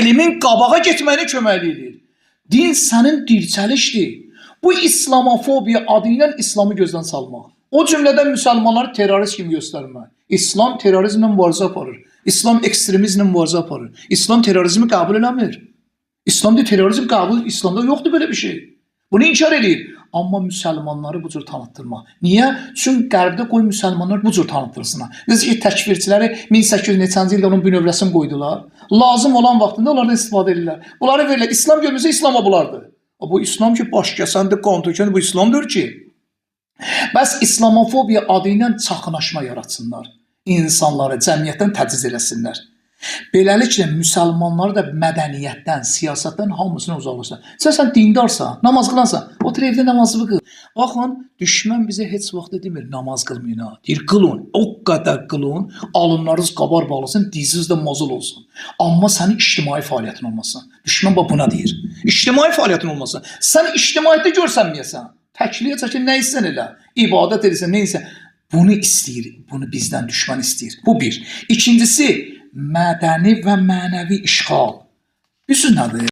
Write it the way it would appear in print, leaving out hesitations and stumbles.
elmin qabağa getməyini köməklik edir. Din sənin dirçəlişdir. Bu İslamofobiya adı ilə İslamı gözdən salmaq. O cümlədən müsəlmanları terörist kimi göstərmək. İslam terrorizmlə mübarizə aparır. İslam ekstremizmlə mübarizə aparır. İslam terrorizmi qəbul eləmir. İslamda terrorizm qəbul, İslamda yoxdur belə bir şey. Bunu inkar edir. Amma müsəlmanları bu cür tanıtdırmaq. Niyə? Çünki qərbdə qoy müsəlmanlar bu cür tanıtdırsınlar. Necə ki, təkfirçiləri 1800-ci ildə onun bünövrəsini qoydular. Lazım olan vaxtında onlardan istifadə edirlər. Bunları verirlər. İslam görmüsə İslama bulardır. Bu İslam ki, baş kəsəndir, qan tökəndir, bu İslamdır ki. Bəs İslamofobiya adı ilə çaxnaşma yaratsınlar. İnsanları cəmiyyətdən təciz eləsinlər. Beləliklə, müsəlmanları da mədəniyyətdən, siyasətdən hamısını uzaqlaşsın. Sən dindarsan, namaz qılansan, otur evdə namazını qıl. Baxın, düşmən bizə heç vaxt demir, namaz qılmayın ha. Deyir, qılın, o qədər qılın, alınlarınız qabar bağlasın, diziniz də mazul olsun. Amma sənin ictimai fəaliyyətin olmasın. Düşmən buna deyir. İctimai fəaliyyətin olmasın. Sən ictimaiyyətdə görsənməyəsən. Təkliyə çəkin, nə istən elə? İbadət edirsən, nə istən? Bunu istəyir, bunu bizdən düşmən istəyir. Bu bir. İkincisi, mədəni və mənəvi işğal. Bilirsiniz nədir?